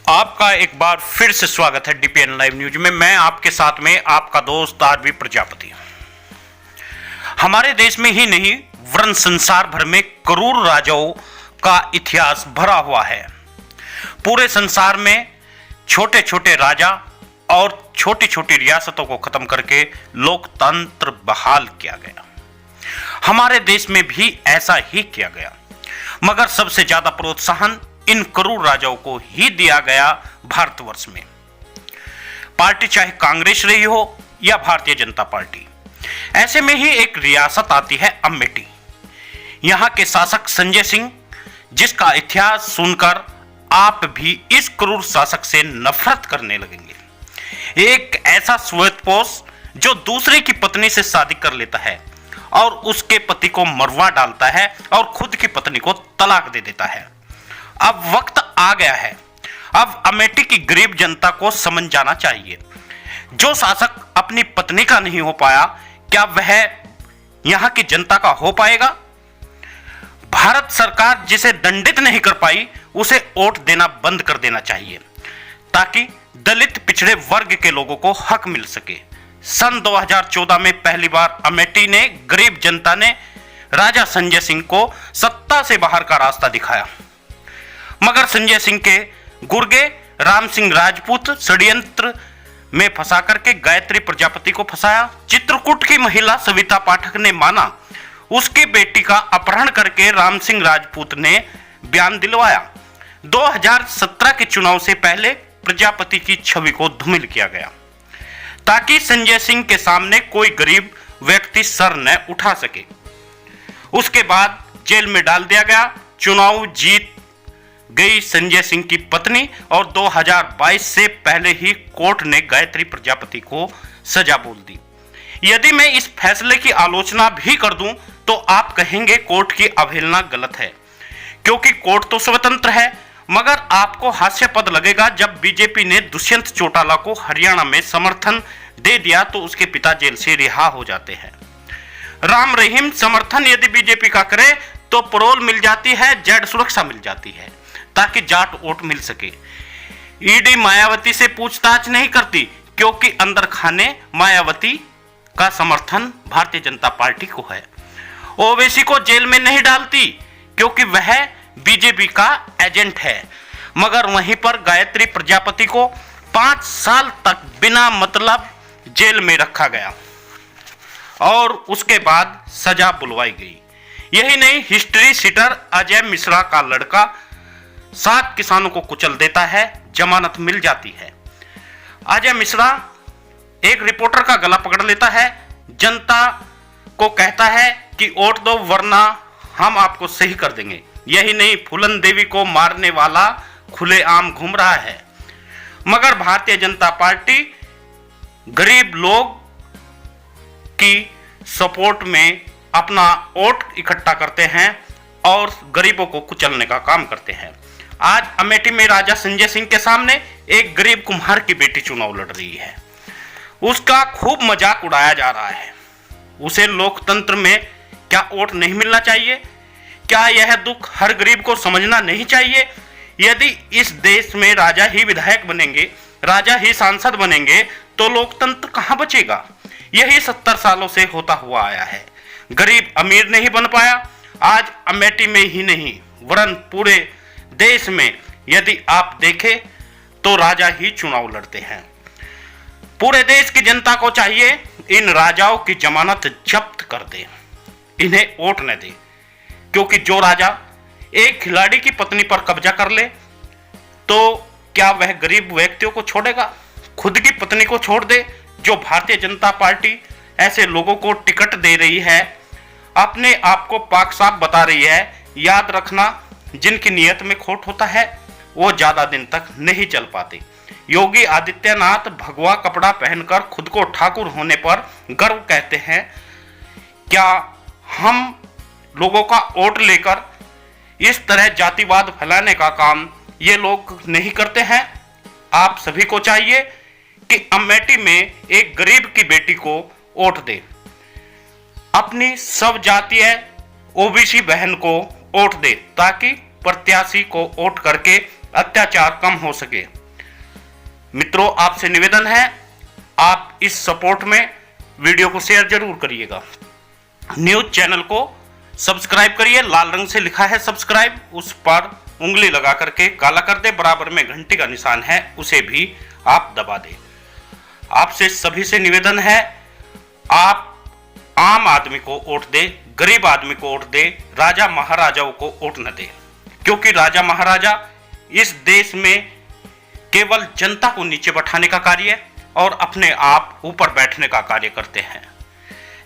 आपका एक बार फिर से स्वागत है डीपीएन लाइव न्यूज में। मैं आपके साथ में आपका दोस्त आरवी प्रजापति। हमारे देश में ही नहीं वरन संसार भर में करोड़ों राजाओं का इतिहास भरा हुआ है। पूरे संसार में छोटे छोटे राजा और छोटी छोटी रियासतों को खत्म करके लोकतंत्र बहाल किया गया। हमारे देश में भी ऐसा ही किया गया, मगर सबसे ज्यादा प्रोत्साहन इन करोड़ राजाओं को ही दिया गया भारतवर्ष में। पार्टी चाहे कांग्रेस रही हो या भारतीय जनता पार्टी। ऐसे में ही एक रियासत आती है अमेठी। यहां के शासक संजय सिंह, जिसका इतिहास सुनकर आप भी इस क्रूर शासक से नफरत करने लगेंगे। एक ऐसा श्वेतपोश जो दूसरे की पत्नी से शादी कर लेता है और उसके पति को मरवा डालता है और खुद की पत्नी को तलाक दे देता है। अब वक्त आ गया है। अब अमेठी की गरीब जनता को समझ जाना चाहिए। जो शासक अपनी पत्नी का नहीं हो पाया, क्या वह यहां की जनता का हो पाएगा? भारत सरकार जिसे दंडित नहीं कर पाई, उसे वोट देना बंद कर देना चाहिए, ताकि दलित पिछड़े वर्ग के लोगों को हक मिल सके। सन 2014 में पहली बार अमेठी ने गरीब जनता ने राजा संजय सिंह को सत्ता से बाहर का रास्ता दिखाया, मगर संजय सिंह के गुर्गे राम सिंह राजपूत षड्यंत्र में फंसा करके गायत्री प्रजापति को फंसाया। चित्रकूट की महिला सविता पाठक ने माना, उसकी बेटी का अपहरण करके राम सिंह राजपूत ने बयान दिलवाया। 2017 के चुनाव से पहले प्रजापति की छवि को धूमिल किया गया, ताकि संजय सिंह के सामने कोई गरीब व्यक्ति सर न उठा सके। उसके बाद जेल में डाल दिया गया। चुनाव जीत गई संजय सिंह की पत्नी और 2022 से पहले ही कोर्ट ने गायत्री प्रजापति को सजा बोल दी। यदि मैं इस फैसले की आलोचना भी कर दूं तो आप कहेंगे कोर्ट की अवहेलना गलत है, क्योंकि कोर्ट तो स्वतंत्र है। मगर आपको हास्यास्पद लगेगा जब बीजेपी ने दुष्यंत चौटाला को हरियाणा में समर्थन दे दिया तो उसके पिता जेल से रिहा हो जाते हैं। राम रहीम समर्थन यदि बीजेपी का करे तो पैरोल मिल जाती है, जेड सुरक्षा मिल जाती है, ताकि जाट वोट मिल सके। ईडी मायावती से पूछताछ नहीं करती, क्योंकि अंदर खाने मायावती का समर्थन भारतीय जनता पार्टी को है। ओवैसी को जेल में नहीं डालती, क्योंकि वह बीजेपी का एजेंट है, मगर वहीं पर गायत्री प्रजापति को 5 साल तक बिना मतलब जेल में रखा गया और उसके बाद सजा बुलवाई गई। यही नहीं, हिस्ट्री सीटर अजय मिश्रा का लड़का 7 किसानों को कुचल देता है, जमानत मिल जाती है। अजय मिश्रा एक रिपोर्टर का गला पकड़ लेता है, जनता को कहता है कि वोट दो वरना हम आपको सही कर देंगे। यही नहीं, फूलन देवी को मारने वाला खुलेआम घूम रहा है। मगर भारतीय जनता पार्टी गरीब लोग की सपोर्ट में अपना वोट इकट्ठा करते हैं और गरीबों को कुचलने का काम करते हैं। आज अमेठी में राजा संजय सिंह के सामने एक गरीब कुम्हार की बेटी चुनाव लड़ रही है। उसका खूब मजाक उड़ाया जा रहा है। उसे लोकतंत्र में क्या वोट नहीं मिलना चाहिए? क्या यह दुख हर गरीब को समझना नहीं चाहिए? यदि इस देश में राजा ही विधायक बनेंगे, राजा ही सांसद बनेंगे, तो लोकतंत्र कहां बचेगा? यही 70 सालों से होता हुआ आया है। गरीब अमीर नहीं बन पाया। आज अमेठी में ही नहीं वरन पूरे देश में यदि आप देखें तो राजा ही चुनाव लड़ते हैं। पूरे देश की जनता को चाहिए इन राजाओं की जमानत जब्त कर दे, इन्हें वोट न दे, क्योंकि जो राजा एक खिलाड़ी की पत्नी पर कब्जा कर ले तो क्या वह गरीब व्यक्तियों को छोड़ेगा? खुद की पत्नी को छोड़ दे। जो भारतीय जनता पार्टी ऐसे लोगों को टिकट दे रही है, अपने आप को पाक साफ बता रही है, याद रखना जिनकी नियत में खोट होता है वो ज्यादा दिन तक नहीं चल पाते। योगी आदित्यनाथ भगवा कपड़ा पहनकर खुद को ठाकुर होने पर गर्व कहते हैं। क्या हम लोगों का वोट लेकर इस तरह जातिवाद फैलाने का काम ये लोग नहीं करते हैं? आप सभी को चाहिए कि अमेठी में एक गरीब की बेटी को वोट दे, अपनी सब जातीय ओबीसी बहन को वोट दे, ताकि प्रत्याशी को वोट करके अत्याचार कम हो सके। मित्रों, आपसे निवेदन है, आप इस सपोर्ट में वीडियो को शेयर जरूर करिएगा। न्यूज चैनल को सब्सक्राइब करिए, लाल रंग से लिखा है सब्सक्राइब, उस पर उंगली लगा करके काला कर दे, बराबर में घंटी का निशान है उसे भी आप दबा दें। आपसे सभी से निवेदन है, आप आम आदमी को वोट दे, गरीब आदमी को वोट दे, राजा महाराजाओं को वोट न दे, क्योंकि राजा महाराजा इस देश में केवल जनता को नीचे बैठाने का कार्य और अपने आप ऊपर बैठने का कार्य करते हैं।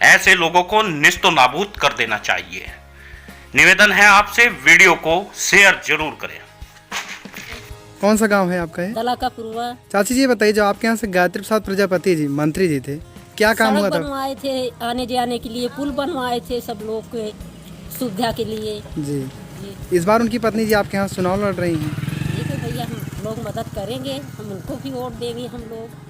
ऐसे लोगों को निस्तो नाबूद कर देना चाहिए। निवेदन है आपसे, वीडियो को शेयर जरूर करें। कौन सा गांव है आपका ये? दलाकापुरवा। चाची जी, बताइए, जो आपके यहाँ से गायत्री प्रसाद प्रजापति जी मंत्री जी थे, क्या काम हुआ था? बनवाए थे आने जाने के लिए, पुल बनवाए थे सब लोग के सुविधा के लिए जी। इस बार उनकी पत्नी जी आपके यहाँ चुनाव लड़ रही हैं। ठीक है भैया, हम लोग मदद करेंगे, हम उनको भी वोट देंगे हम लोग।